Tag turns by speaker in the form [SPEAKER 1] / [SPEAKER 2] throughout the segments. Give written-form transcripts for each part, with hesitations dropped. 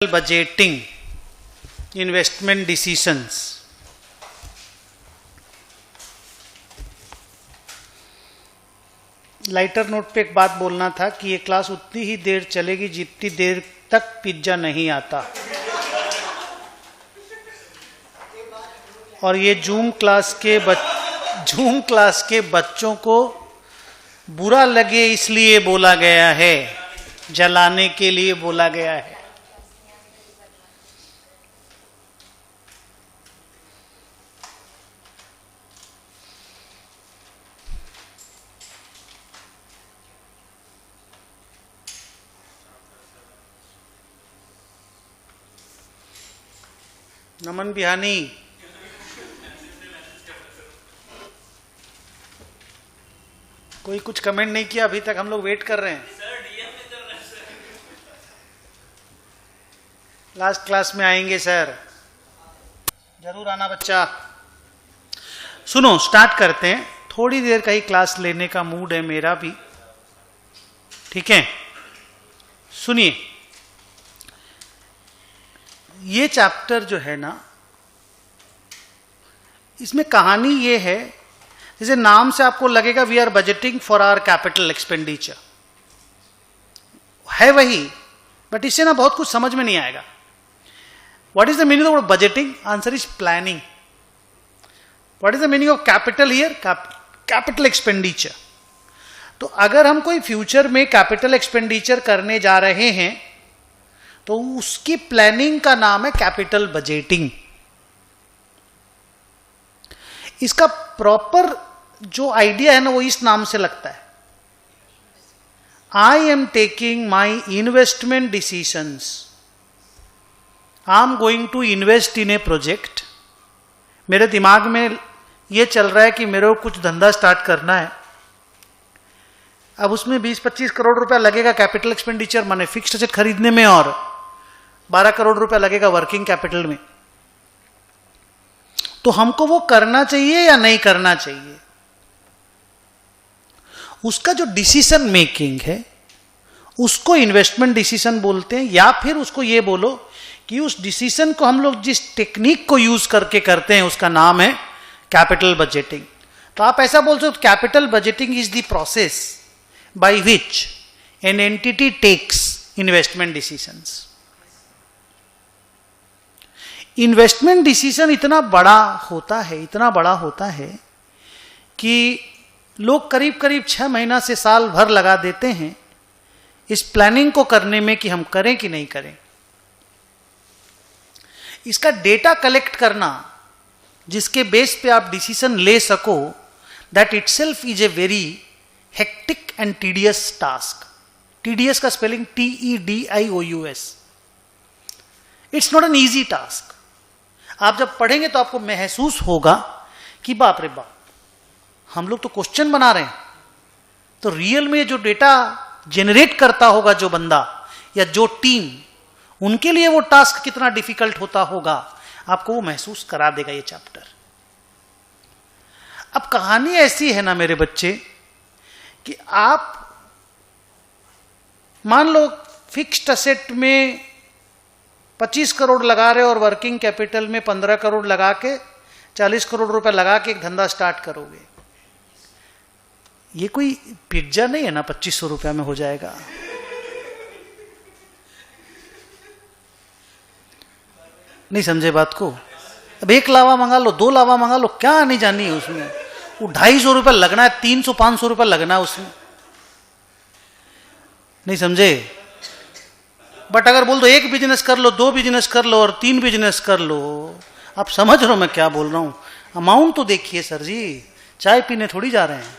[SPEAKER 1] Budgeting, investment decisions. Lighter note पे एक बात बोलना था कि ये क्लास उतनी ही देर चलेगी जितनी देर तक पिज्जा नहीं आता। और ये जूम क्लास के बच्चों को बुरा लगे इसलिए बोला गया है, जलाने के लिए बोला गया है। नमन बिहानी, कोई कुछ कमेंट नहीं किया अभी तक, हम लोग वेट कर रहे हैं। लास्ट क्लास में आएंगे सर, जरूर आना बच्चा। सुनो, स्टार्ट करते हैं। थोड़ी देर का ही क्लास लेने का मूड है मेरा भी, ठीक है। सुनिए, ये चैप्टर जो है ना, इसमें कहानी ये है, जैसे नाम से आपको लगेगा we are budgeting for our capital expenditure, है वही, बट इससे ना बहुत कुछ समझ में नहीं आएगा। What is the meaning of budgeting? Answer is planning. What is the meaning of capital here? Capital expenditure. तो अगर हम कोई फ्यूचर में कैपिटल एक्सपेंडिचर करने जा रहे हैं तो उसकी प्लानिंग का नाम है कैपिटल बजटिंग। इसका प्रॉपर जो आइडिया है ना, वो इस नाम से लगता है, I am taking my investment decisions, I am going to invest in a project. मेरे दिमाग में ये चल रहा है कि मेरे को कुछ धंधा स्टार्ट करना है। अब उसमें 20-25 करोड़ रुपया लगेगा कैपिटल एक्सपेंडिचर, माने फिक्स्ड एसेट खरीदने में, और 12 करोड़ रुपया लगेगा वर्किंग कैपिटल में। तो हमको वो करना चाहिए या नहीं करना चाहिए, उसका जो डिसीजन मेकिंग है उसको इन्वेस्टमेंट डिसीजन बोलते हैं। या फिर उसको ये बोलो कि उस डिसीजन को हम लोग जिस टेक्निक को यूज करके करते हैं उसका नाम है कैपिटल बजटिंग। तो आप ऐसा बोल सकते हो, capital budgeting is the process by which an entity takes investment decisions. Investment decision इतना बड़ा होता है कि लोग करीब करीब 6 महीना से साल भर लगा देते हैं इस प्लानिंग को करने में कि हम करें कि नहीं करें। इसका डेटा कलेक्ट करना, जिसके बेस पे आप डिसीजन ले सको, that itself is a very hectic and tedious task. Tedious का spelling TEDIOUS। It's not an easy task. आप जब पढ़ेंगे तो आपको महसूस होगा कि बाप रे बाप, हम लोग तो क्वेश्चन बना रहे हैं, तो रियल में जो डेटा जेनरेट करता होगा जो बंदा या जो टीम, उनके लिए वो टास्क कितना डिफिकल्ट होता होगा, आपको वो महसूस करा देगा ये चैप्टर। अब कहानी ऐसी है ना मेरे बच्चे, कि आप मान लो फिक्स्ड असेट में 25 करोड़ लगा रहे और वर्किंग कैपिटल में 15 करोड़ लगा के 40 करोड़ रुपए लगा के एक धंधा स्टार्ट करोगे। ये कोई पिज्जा नहीं है ना 2500 रुपया में हो जाएगा। नहीं समझे बात को? अब 1 लावा मंगा लो, 2 लावा मंगा लो, क्या आनी जानी है उसमें? वो 250 रुपये लगना है, 300-500 रुपये लगना है उसमें। नहीं समझे? बट अगर बोल दो 1 बिजनेस कर लो, 2 बिजनेस कर लो और 3 बिजनेस कर लो, आप समझ रहे हो मैं क्या बोल रहा हूं? अमाउंट तो देखिए सर जी, चाय पीने थोड़ी जा रहे हैं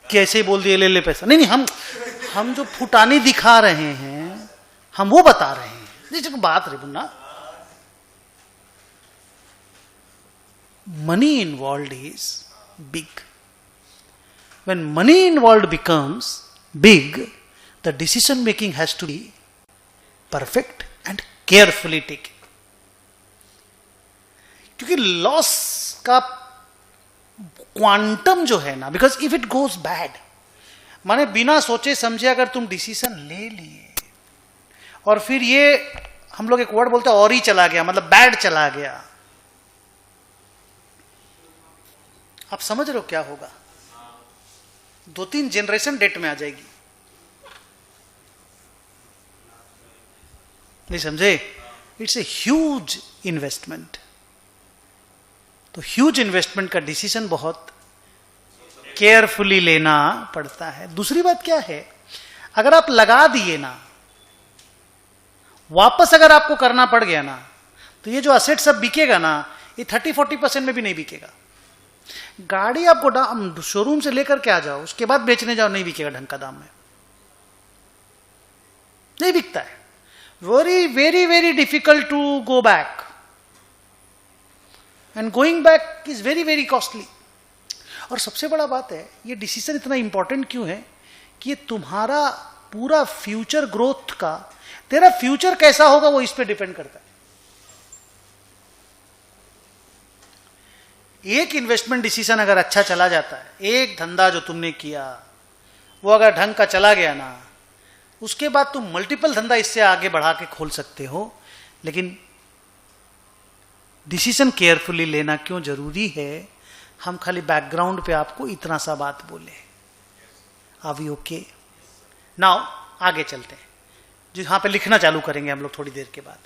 [SPEAKER 1] कि ऐसे ही बोल दिए ले ले पैसा। नहीं, हम जो फुटानी दिखा रहे हैं हम वो बता रहे हैं। जैसे बात रे बुन्ना, money involved is big. When money involved becomes big, the decision making has to be perfect and carefully taken. क्योंकि लॉस का क्वांटम जो है ना, because if it goes bad, माने बिना सोचे समझे अगर तुम डिसीजन ले लिए और फिर ये हम लोग एक वर्ड बोलते हैं और ही चला गया, मतलब बैड चला गया, आप समझ रहे हो क्या होगा? 2-3 जनरेशन डेट में आ जाएगी, नहीं समझे? It's a huge investment. तो ह्यूज इन्वेस्टमेंट का डिसीजन बहुत केयरफुली लेना पड़ता है। दूसरी बात क्या है, अगर आप लगा दिए ना, वापस अगर आपको करना पड़ गया ना, तो ये जो असेट सब बिकेगा ना, ये 30-40% में भी नहीं बिकेगा। गाड़ी आपको शोरूम से लेकर के आ जाओ, उसके बाद बेचने जाओ, नहीं बिकेगा ढंग का दाम में, नहीं बिकता है। Very very very difficult to go back, and going back is very very costly. और सबसे बड़ा बात है, ये डिसीजन इतना इंपॉर्टेंट क्यों है कि ये तुम्हारा पूरा फ्यूचर ग्रोथ का, तेरा फ्यूचर कैसा होगा वो इस पे डिपेंड करता है। एक इन्वेस्टमेंट डिसीजन अगर अच्छा चला जाता है, एक धंधा जो तुमने किया वो अगर ढंग का चला गया ना, उसके बाद तुम मल्टीपल धंधा इससे आगे बढ़ा के खोल सकते हो। लेकिन डिसीजन केयरफुली लेना क्यों जरूरी है, हम खाली बैकग्राउंड पे आपको इतना सा बात बोले। Are we okay? नाउ आगे चलते हैं, जहां पे लिखना चालू करेंगे हम लोग थोड़ी देर के बाद।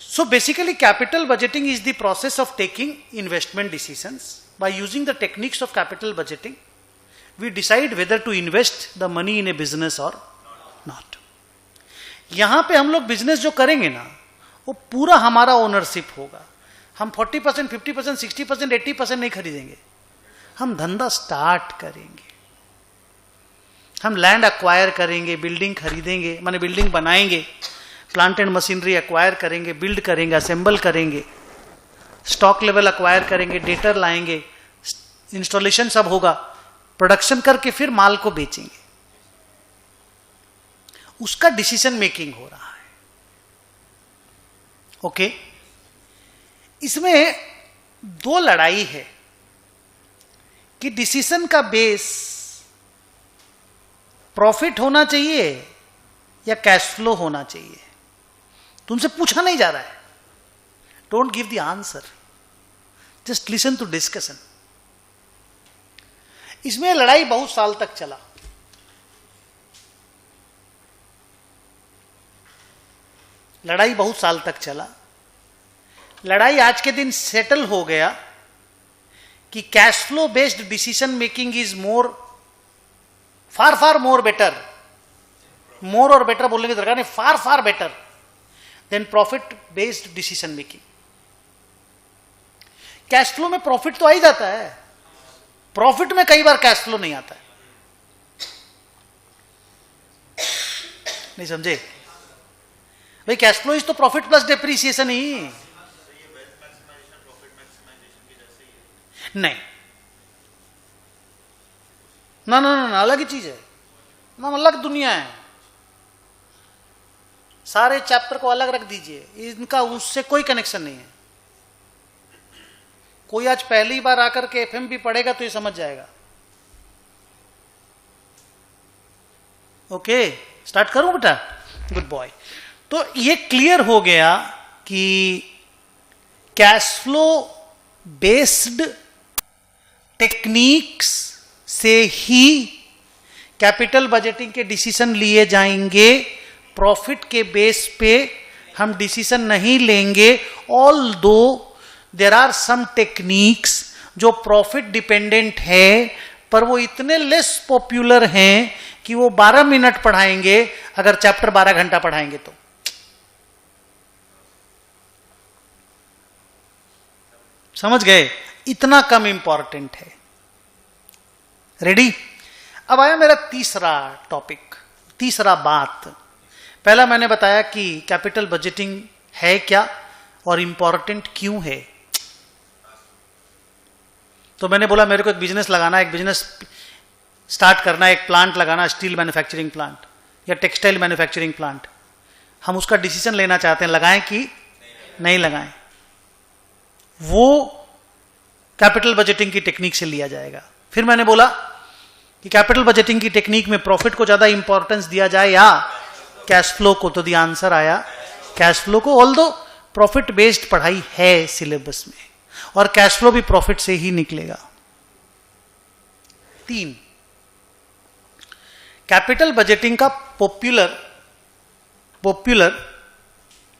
[SPEAKER 1] So basically capital budgeting is the process of taking investment decisions. By using the techniques of capital budgeting, we decide whether to invest the money in a business or not. यहां पे हम लोग बिजनेस जो करेंगे ना, वो पूरा हमारा ओनरशिप होगा। हम 40%, 50%, 60%, 80% नहीं खरीदेंगे। हम धंधा स्टार्ट करेंगे, हम लैंड अक्वायर करेंगे, बिल्डिंग खरीदेंगे, माने बिल्डिंग बनाएंगे, प्लांट एंड मशीनरी अक्वायर करेंगे, बिल्ड करेंगे, असेंबल करेंगे, स्टॉक लेवल अक्वायर करेंगे, डेटर लाएंगे, इंस्टॉलेशन सब होगा, प्रोडक्शन करके फिर माल को बेचेंगे। उसका डिसीजन मेकिंग हो रहा है। ओके? इसमें 2 लड़ाई है कि डिसीजन का बेस प्रॉफिट होना चाहिए या कैश फ्लो होना चाहिए। तुमसे पूछा नहीं जा रहा है, don't give the answer, just listen to discussion. इसमें लड़ाई बहुत साल तक चला। लड़ाई बहुत साल तक चला। लड़ाई आज के दिन सेटल हो गया कि cash flow based decision making is more, far far more better, more और बेटर बोलने की दरकार नहीं, far far better than profit based decision making. Cash flow में प्रॉफिट तो आ ही जाता है, प्रॉफिट में कई बार कैश फ्लो नहीं आता है। नहीं समझे भाई? कैश फ्लो इज तो प्रॉफिट प्लस डेप्रिसिएशन ही नहीं। ना ना ना, अलग ही चीज है ना, अलग दुनिया है। सारे चैप्टर को अलग रख दीजिए, इनका उससे कोई कनेक्शन नहीं है। कोई आज पहली बार आकर के एफएमपी पढ़ेगा तो ये समझ जाएगा। ओके, स्टार्ट करूं बेटा? Good boy. तो ये क्लियर हो गया कि कैश फ्लो बेस्ड टेक्निक्स से ही कैपिटल बजटिंग के डिसीजन लिए जाएंगे। प्रॉफिट के बेस पे हम डिसीजन नहीं लेंगे। ऑल दो देर आर सम टेक्निक्स जो प्रॉफिट डिपेंडेंट है, पर वो इतने लेस पॉपुलर हैं कि वो 12 मिनट पढ़ाएंगे अगर चैप्टर 12 घंटा पढ़ाएंगे तो। समझ गए? इतना कम इंपॉर्टेंट है। रेडी? अब आया मेरा तीसरा टॉपिक, तीसरा बात। पहला मैंने बताया कि कैपिटल बजटिंग है क्या और इंपॉर्टेंट क्यों है। तो मैंने बोला मेरे को एक बिजनेस लगाना, एक बिजनेस स्टार्ट करना, एक प्लांट लगाना, स्टील मैन्युफैक्चरिंग प्लांट या टेक्सटाइल मैन्युफैक्चरिंग प्लांट। हम उसका डिसीजन लेना चाहते हैं, लगाएं कि नहीं लगाएं। वो कैपिटल बजटिंग की टेक्निक से लिया जाएगा। फिर मैंने बोला कि कैपिटल बजटिंग की टेक्निक में प्रॉफिट को ज्यादा इंपॉर्टेंस दिया जाए या कैश फ्लो को, तो द आंसर आया कैश फ्लो को। ऑल्दो प्रॉफिट बेस्ड पढ़ाई है सिलेबस में, और कैश फ्लो भी प्रॉफिट से ही निकलेगा। 3, कैपिटल बजटिंग का पॉपुलर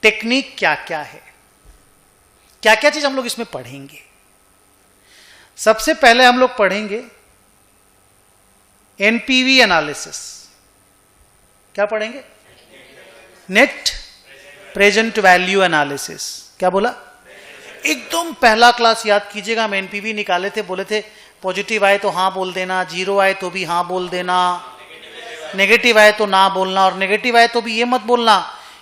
[SPEAKER 1] टेक्निक क्या क्या है, क्या क्या चीज हम लोग इसमें पढ़ेंगे। सबसे पहले हम लोग पढ़ेंगे एनपीवी एनालिसिस। क्या पढ़ेंगे? Net present value analysis. क्या बोला? एकदम पहला क्लास याद कीजिएगा, हम एनपीवी निकाले थे, बोले थे पॉजिटिव आए तो हाँ बोल देना, जीरो आए तो भी हाँ बोल देना, नेगेटिव आए तो ना बोलना, और नेगेटिव आए तो भी ये मत बोलना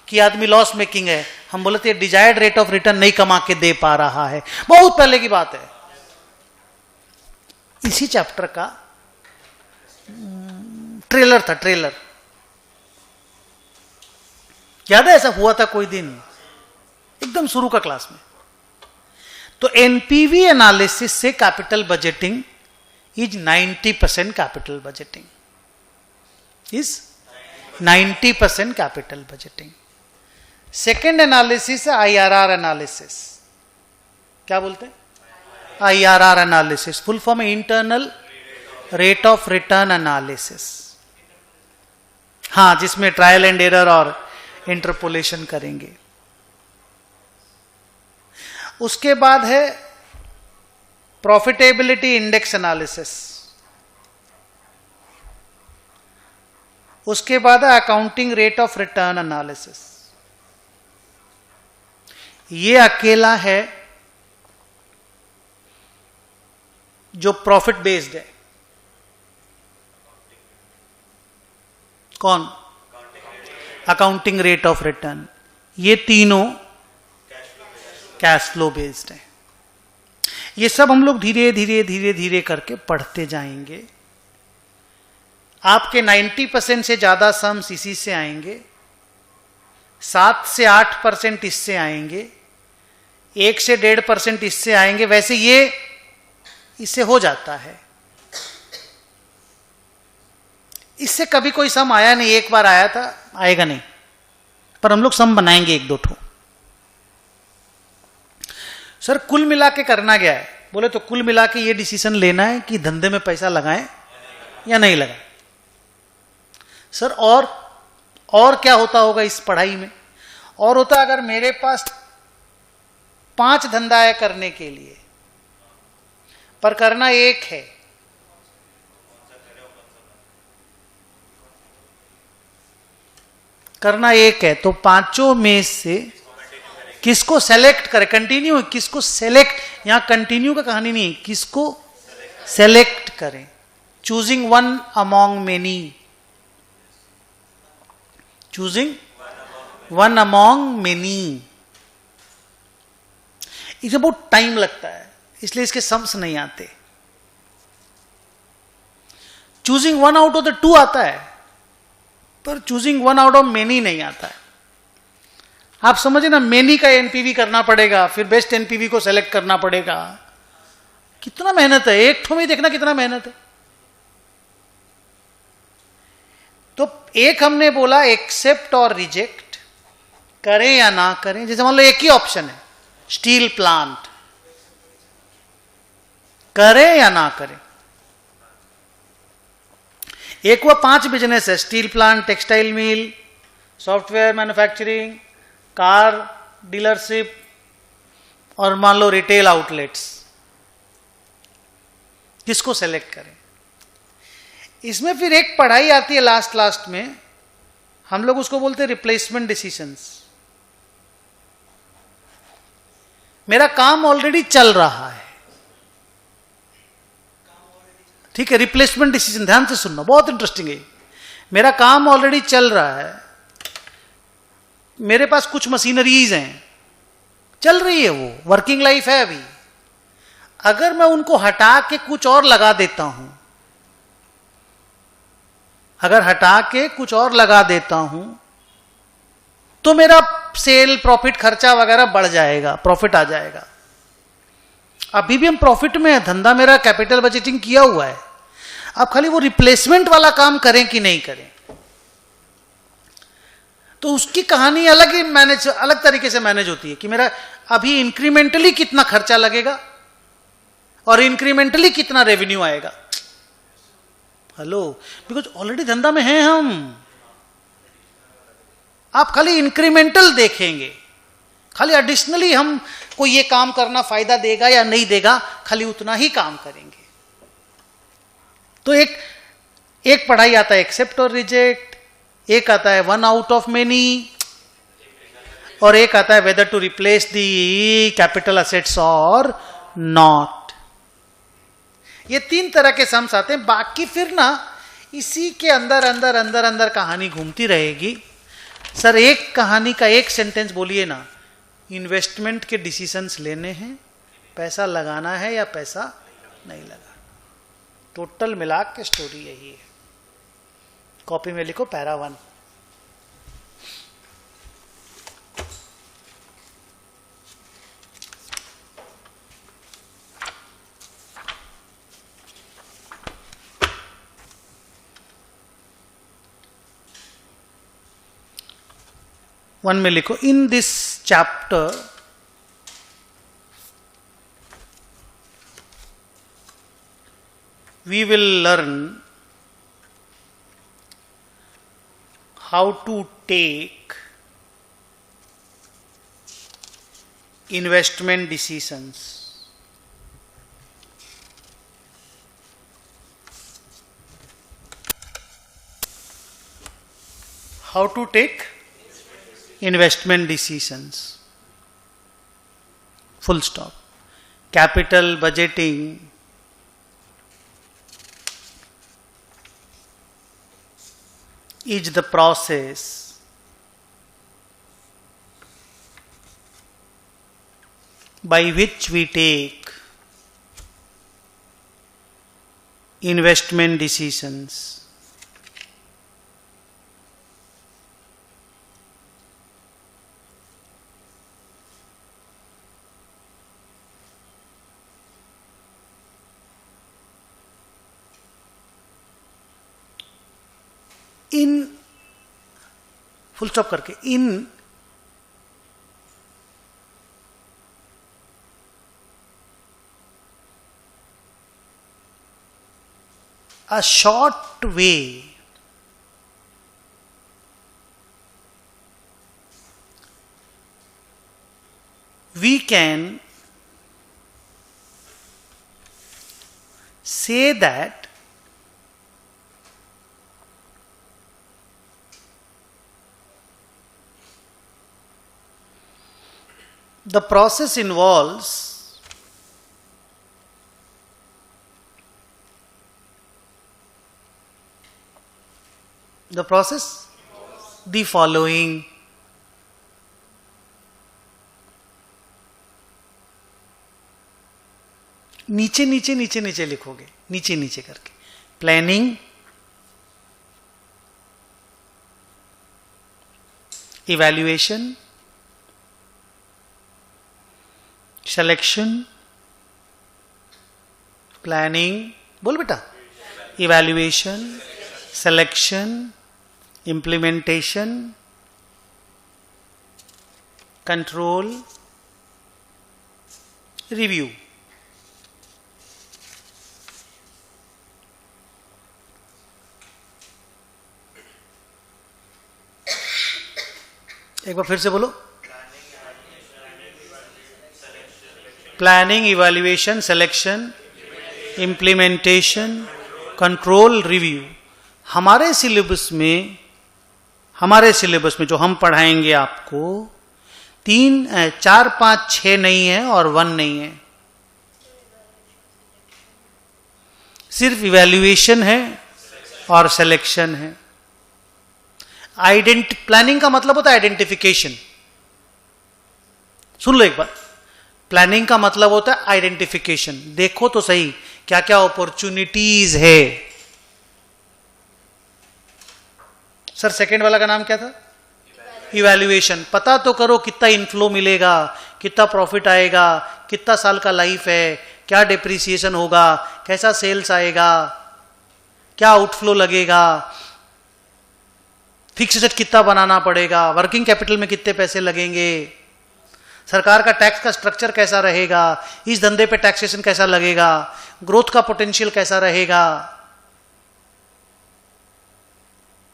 [SPEAKER 1] कि आदमी लॉस मेकिंग है। हम बोले थे डिजायर्ड रेट ऑफ रिटर्न नहीं कमा के दे पा रहा है, बहुत पहले की बात है। इसी चैप्टर का ट्रेलर था, ट्रेलर याद है? ऐसा हुआ था कोई दिन एकदम शुरू का क्लास में। तो एनपीवी एनालिसिस से capital budgeting is 90% capital budgeting, is 90% capital budgeting. Second analysis है आईआरआर एनालिसिस। क्या बोलते हैं? आईआरआर एनालिसिस, फुल फॉर्म है internal rate of return analysis. हाँ, जिसमें ट्रायल एंड एरर और इंटरपोलेशन करेंगे। उसके बाद है प्रॉफिटेबिलिटी इंडेक्स एनालिसिस। उसके बाद है accounting rate of return analysis. ये अकेला है जो प्रॉफिट बेस्ड है। कौन? Accounting rate of return. ये तीनों कैश फ्लो बेस्ड है। ये सब हम लोग धीरे धीरे धीरे धीरे करके पढ़ते जाएंगे। आपके 90% से ज्यादा सम्स इसी से आएंगे, 7 से 8% इससे आएंगे, 1 से 1.5% इससे आएंगे। वैसे ये इससे हो जाता है। इससे कभी कोई सम आया नहीं, एक बार आया था, आएगा नहीं, पर हम लोग सम बनाएंगे 1-2 ठो। सर कुल मिला के करना क्या है? बोले तो कुल मिला के ये डिसीजन लेना है कि धंधे में पैसा लगाएं या नहीं लगाएं। सर और क्या होता होगा इस पढ़ाई में? और होता अगर मेरे पास 5 धंधा है करने के लिए, पर करना एक है, करना एक है, तो पांचों में से किसको सेलेक्ट करें? कंटिन्यू, किसको सेलेक्ट? यहां कंटिन्यू का कहानी नहीं, किसको सेलेक्ट करें? Choosing one among many, choosing one among many. इसे बहुत टाइम लगता है, इसलिए इसके सम्स नहीं आते। Choosing one out of the 2 आता है, पर choosing one out of many नहीं आता है। आप समझे ना, मेनी का एनपीवी करना पड़ेगा, फिर बेस्ट एनपीवी को सेलेक्ट करना पड़ेगा। कितना मेहनत है, एक ठो में देखना कितना मेहनत है। तो एक हमने बोला एक्सेप्ट और रिजेक्ट, करें या ना करें। जैसे मान लो एक ही ऑप्शन है, स्टील प्लांट, करें या ना करें। एक वो 5 बिजनेस है, steel plant, textile mill, software manufacturing, car dealership, और मान लो रिटेल आउटलेट्स। किसको सेलेक्ट करें? इसमें फिर एक पढ़ाई आती है लास्ट में, हम लोग उसको बोलते हैं रिप्लेसमेंट डिसीजंस। मेरा काम ऑलरेडी चल रहा है, ठीक है, रिप्लेसमेंट डिसीजन, ध्यान से सुनना, बहुत इंटरेस्टिंग है। मेरा काम ऑलरेडी चल रहा है, मेरे पास कुछ मशीनरीज हैं, चल रही है, वो वर्किंग लाइफ है अभी। अगर मैं उनको हटा के कुछ और लगा देता हूं, अगर हटा के कुछ और लगा देता हूं, तो मेरा सेल, प्रॉफिट, खर्चा वगैरह बढ़ जाएगा, प्रॉफिट आ जाएगा। अभी भी हम प्रॉफिट में है, धंधा मेरा कैपिटल बजटिंग किया हुआ है। अब खाली वो रिप्लेसमेंट वाला काम करें कि नहीं करें। तो उसकी कहानी अलग ही मैनेज, अलग तरीके से मैनेज होती है कि मेरा अभी इंक्रीमेंटली कितना खर्चा लगेगा और इंक्रीमेंटली कितना रेवेन्यू आएगा। हेलो, बिकॉज ऑलरेडी धंधा में हैं हम। आप खाली इंक्रीमेंटल देखेंगे, खाली एडिशनली हम को ये काम करना फायदा देगा या नहीं देगा, खाली उतना ही काम करेंगे। तो एक पढ़ाई आता है एक्सेप्ट और रिजेक्ट, एक आता है वन आउट ऑफ मेनी, और एक आता है whether to replace the capital assets और नॉट। ये 3 तरह के सम्स आते हैं। बाकी फिर ना इसी के अंदर अंदर अंदर अंदर कहानी घूमती रहेगी। सर एक कहानी का एक सेंटेंस बोलिए ना, इन्वेस्टमेंट के डिसीजंस लेने हैं, पैसा लगाना है या पैसा नहीं लगाना। टोटल मिला के स्टोरी यही है। कॉपी में लिखो पैरा 1। वन में लिखो, in this chapter we will learn how to take investment decisions. How to take investment decisions. Full stop. Capital budgeting is the process by which we take investment decisions. In full stop करके, in a short way we can say that the process involves the following. नीचे नीचे नीचे नीचे लिखोगे, नीचे नीचे करके। Planning, evaluation, selection, planning, बोल बेटा, evaluation, selection, implementation, control, review. एक बार फिर से बोलो, planning, evaluation, selection, implementation, control, review. हमारे सिलेबस में जो हम पढ़ाएंगे आपको 3, 4, 5, 6 नहीं है और 1 नहीं है, सिर्फ इवैल्यूएशन है और सिलेक्शन है। प्लानिंग का मतलब होता है आइडेंटिफिकेशन। सुन लो एक बार, प्लानिंग का मतलब होता है आइडेंटिफिकेशन। देखो तो सही क्या क्या अपॉर्चुनिटीज है। सर सेकंड वाला का नाम क्या था? इवैल्यूएशन। पता तो करो कितना इनफ्लो मिलेगा, कितना प्रॉफिट आएगा, कितना साल का लाइफ है, क्या डिप्रिसिएशन होगा, कैसा सेल्स आएगा, क्या आउटफ्लो लगेगा, फिक्स एसेट कितना बनाना पड़ेगा, वर्किंग कैपिटल में कितने पैसे लगेंगे, सरकार का टैक्स का स्ट्रक्चर कैसा रहेगा, इस धंधे पे टैक्सेशन कैसा लगेगा, ग्रोथ का पोटेंशियल कैसा रहेगा।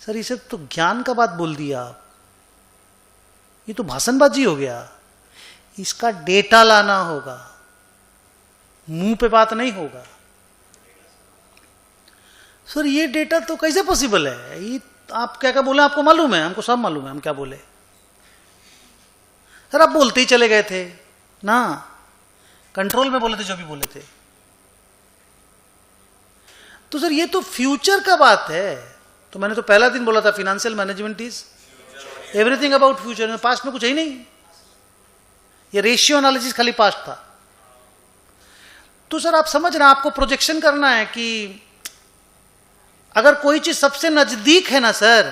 [SPEAKER 1] सर ये सब तो ज्ञान का बात बोल दिया आप, ये तो भाषणबाजी हो गया। इसका डेटा लाना होगा, मुंह पे बात नहीं होगा। सर ये डेटा तो कैसे पॉसिबल है, ये आप क्या क्या बोले आपको मालूम है, हमको सब मालूम है हम क्या बोले। सर आप बोलते ही चले गए थे ना, कंट्रोल में बोले थे जो भी बोले थे। तो सर ये तो फ्यूचर का बात है। तो मैंने तो पहला दिन बोला था financial management is everything about future. Past में कुछ है ही नहीं, ये रेशियो एनालिसिस खाली पास्ट था। तो सर आप समझ रहे हैं, आपको प्रोजेक्शन करना है कि अगर कोई चीज सबसे नजदीक है ना सर,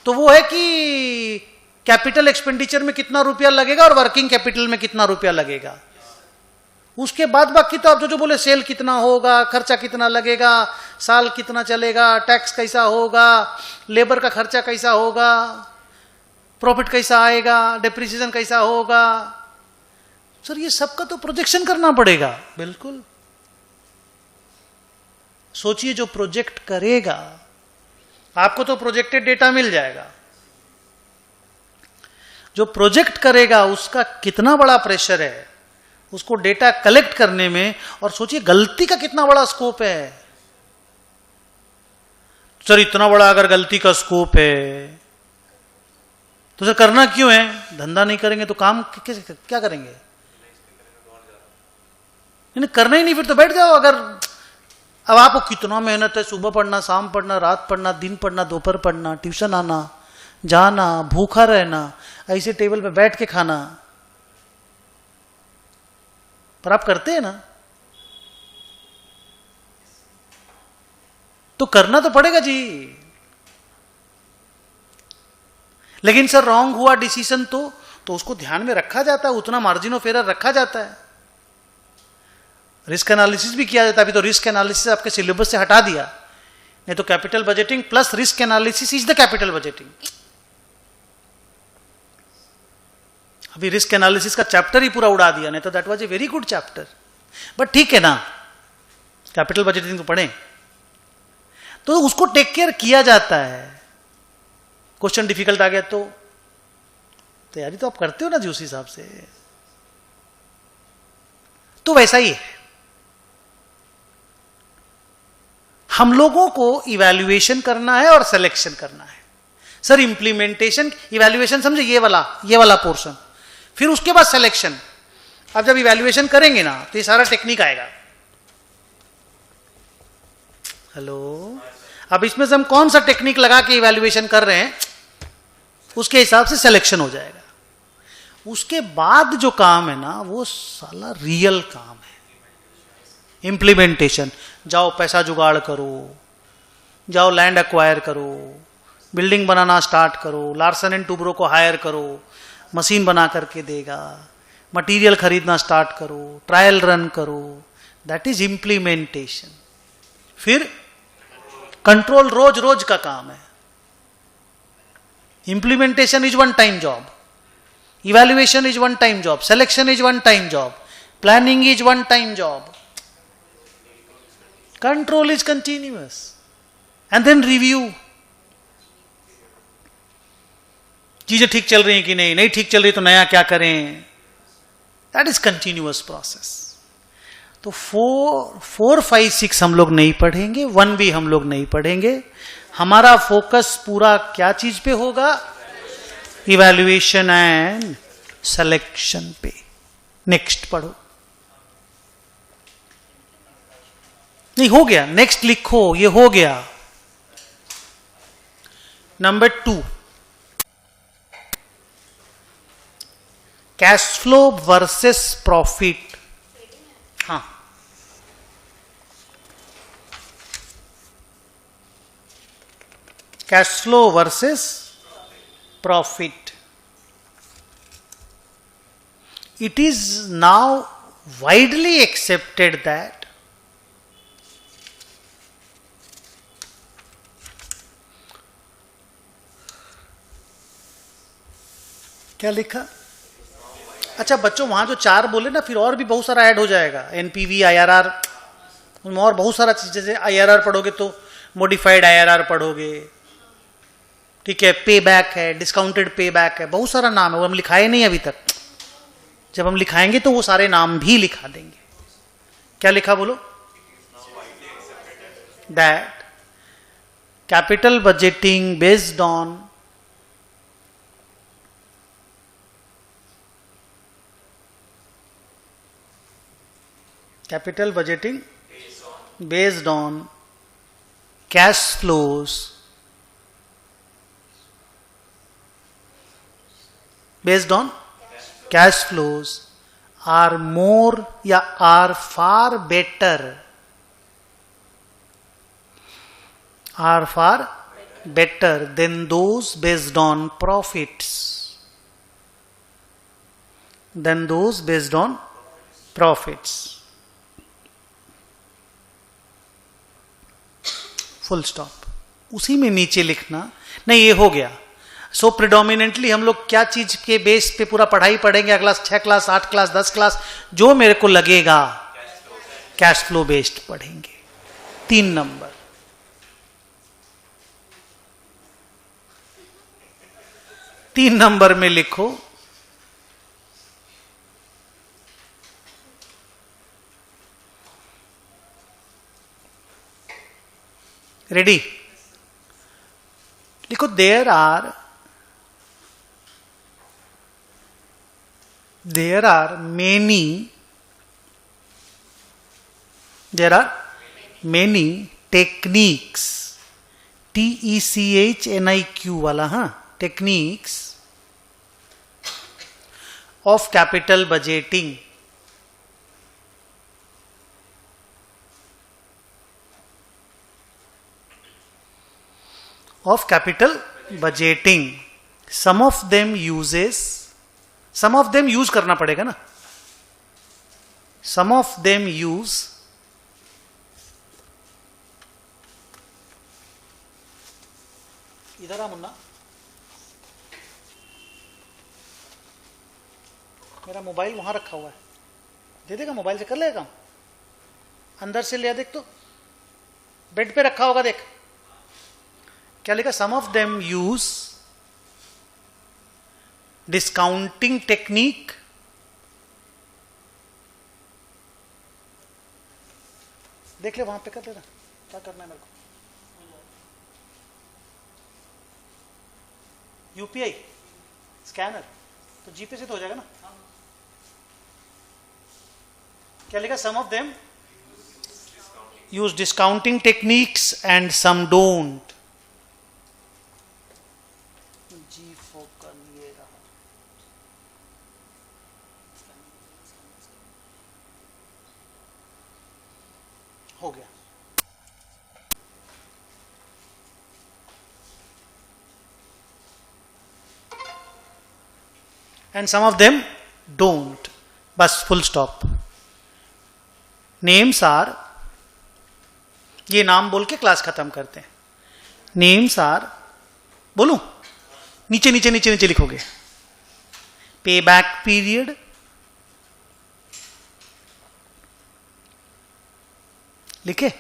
[SPEAKER 1] तो वो है कि कैपिटल एक्सपेंडिचर में कितना रुपया लगेगा और वर्किंग कैपिटल में कितना रुपया लगेगा। उसके बाद बाकी तो आप जो जो बोले, सेल कितना होगा, खर्चा कितना लगेगा, साल कितना चलेगा, टैक्स कैसा होगा, लेबर का खर्चा कैसा होगा, प्रॉफिट कैसा आएगा, डेप्रिसिएशन कैसा होगा। सर ये सबका तो प्रोजेक्शन करना पड़ेगा। बिल्कुल सोचिए, जो प्रोजेक्ट करेगा, आपको तो प्रोजेक्टेड डेटा मिल जाएगा, जो प्रोजेक्ट करेगा उसका कितना बड़ा प्रेशर है उसको डेटा कलेक्ट करने में। और सोचिए गलती का कितना बड़ा स्कोप है। सर इतना बड़ा अगर गलती का स्कोप है तो सर करना क्यों है? धंधा नहीं करेंगे तो काम कैसे, क्या करेंगे? नहीं करना ही नहीं, फिर तो बैठ जाओ। अगर अब आपको कितना मेहनत है, सुबह पढ़ना, शाम पढ़ना, रात पढ़ना, दिन पढ़ना, दोपहर पढ़ना, ट्यूशन आना, जाना, भूखा रहना, ऐसे टेबल पे बैठ के खाना, पर आप करते हैं ना, तो करना तो पड़ेगा जी। लेकिन सर रॉन्ग हुआ डिसीजन तो उसको ध्यान में रखा जाता है, उतना मार्जिन ऑफ एरर रखा जाता है, रिस्क एनालिसिस भी किया जाता है। अभी तो रिस्क एनालिसिस आपके सिलेबस से हटा दिया, नहीं तो capital budgeting plus risk analysis is the capital budgeting. अभी रिस्क एनालिसिस का चैप्टर ही पूरा उड़ा दिया, नहीं तो that was a very good chapter. But ठीक है ना, कैपिटल बजटिंग तो पढ़े, तो उसको टेक केयर किया जाता है। क्वेश्चन डिफिकल्ट आ गया तो तैयारी तो आप करते हो ना जी उस हिसाब से। तो वैसा ही है, हम लोगों को इवैल्यूएशन करना है और सिलेक्शन करना है। सर इंप्लीमेंटेशन, इवैल्यूएशन समझे, ये वाला पोर्शन, फिर उसके बाद सिलेक्शन। अब जब इवैल्यूएशन करेंगे ना तो ये सारा टेक्निक आएगा। हेलो, अब इसमें से हम कौन सा टेक्निक लगा के इवैल्यूएशन कर रहे हैं उसके हिसाब से सिलेक्शन हो जाएगा। उसके बाद जो काम है ना वो साला रियल काम है, इंप्लीमेंटेशन। जाओ पैसा जुगाड़ करो, जाओ लैंड एक्वायर करो, बिल्डिंग बनाना स्टार्ट करो, लार्सन एंड टूब्रो को हायर करो, मशीन बना करके देगा, मटेरियल खरीदना स्टार्ट करो, ट्रायल रन करो, दैट इज इंप्लीमेंटेशन। फिर कंट्रोल रोज रोज का काम है। Implementation is one time job, evaluation is one time job, selection is one time job, planning is one time job, control is continuous, and then review. चीजें ठीक चल रही हैं कि नहीं ठीक चल रही तो नया क्या करें, दैट इज कंटिन्यूअस प्रोसेस। तो 4, 5, 6 हम लोग नहीं पढ़ेंगे, 1 भी हम लोग नहीं पढ़ेंगे। हमारा फोकस पूरा क्या चीज पे होगा? इवैल्यूएशन एंड सिलेक्शन पे। नेक्स्ट पढ़ो। नहीं हो गया, नेक्स्ट लिखो, ये हो गया। Number 2, cash flow versus profit. हाँ, cash flow versus profit. It is now widely accepted that क्या लिखा? अच्छा बच्चों, वहां जो 4 बोले ना, फिर और भी बहुत सारा ऐड हो जाएगा, एनपीवी, आईआरआर, उनमें और बहुत सारा चीज, जैसे आईआरआर पढ़ोगे तो मॉडिफाइड आईआरआर पढ़ोगे, ठीक है, पे बैक है, डिस्काउंटेड पे बैक है, बहुत सारा नाम है, वो हम लिखाए नहीं अभी तक। जब हम लिखाएंगे तो वो सारे नाम भी लिखा देंगे। क्या लिखा बोलो? That capital budgeting based on capital budgeting based on cash flows are more या are far better than those based on profits, full stop. उसी में नीचे लिखना नहीं, ये हो गया। सो प्रिडोमिनेंटली हम लोग क्या चीज के बेस पे पूरा पढ़ाई पढ़ेंगे? अगला 6 क्लास, 8 क्लास, 10 क्लास, जो मेरे को लगेगा कैश फ्लो बेस्ड पढ़ेंगे। 3 नंबर, में लिखो रेडी? लिखो there are many techniques, TECHNIQ वाला, हाँ, techniques of capital budgeting, some of them use करना पड़ेगा ना, some of them use इधर आ मुन्ना, मेरा मोबाइल वहां रखा हुआ है, दे देगा? मोबाइल से कर लेगा काम? अंदर से ले देख, तो बेड पे रखा होगा, देख क्या लिखा? Some of them use discounting technique देख ले, वहां पे कर लेना, क्या करना है मेरे को। यूपीआई स्कैनर तो जीपे से तो हो जाएगा ना। क्या लिखा? Some of them use discounting techniques and some don't. जी फोकल ये रहा, हो गया। And some of them don't, बस फुल स्टॉप। नेम्स आर, ये नाम बोल के क्लास खत्म करते हैं। नेम्स आर, बोलूं? नीचे नीचे नीचे नीचे लिखोगे। पे बैक पीरियड, लिखे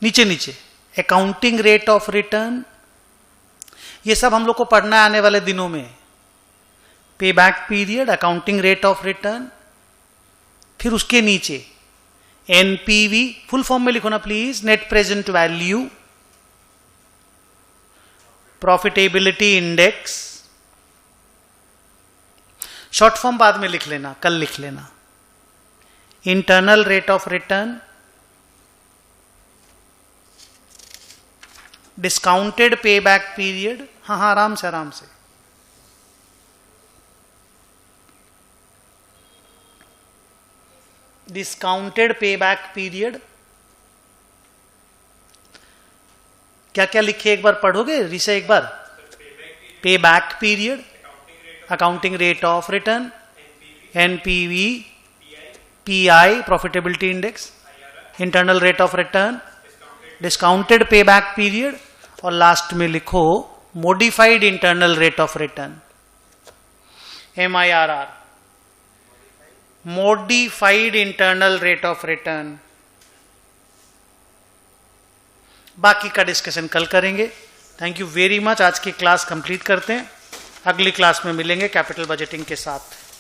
[SPEAKER 1] नीचे नीचे। अकाउंटिंग रेट ऑफ रिटर्न, ये सब हम लोग को पढ़ना है आने वाले दिनों में। पे back period, accounting rate of return, फिर उसके नीचे एनपीवी, फुल फॉर्म में लिखो ना please, net present value, profitability index, short form बाद में लिख लेना, कल लिख लेना। Internal rate of return, discounted pay back period, हाँ हाँ आराम से आराम से। डिस्काउंटेड पे बैक पीरियड, क्या क्या लिखे एक बार पढ़ोगे रिसे एक बार? पे back period, accounting rate of return, NPV, pi profitability index, internal rate of return, discounted pay back period, और लास्ट में लिखो modified internal rate of return. MIRR, modified internal rate of return. बाकी का डिस्कशन कल करेंगे। Thank you very much. आज की class complete करते हैं, अगली क्लास में मिलेंगे कैपिटल बजटिंग के साथ।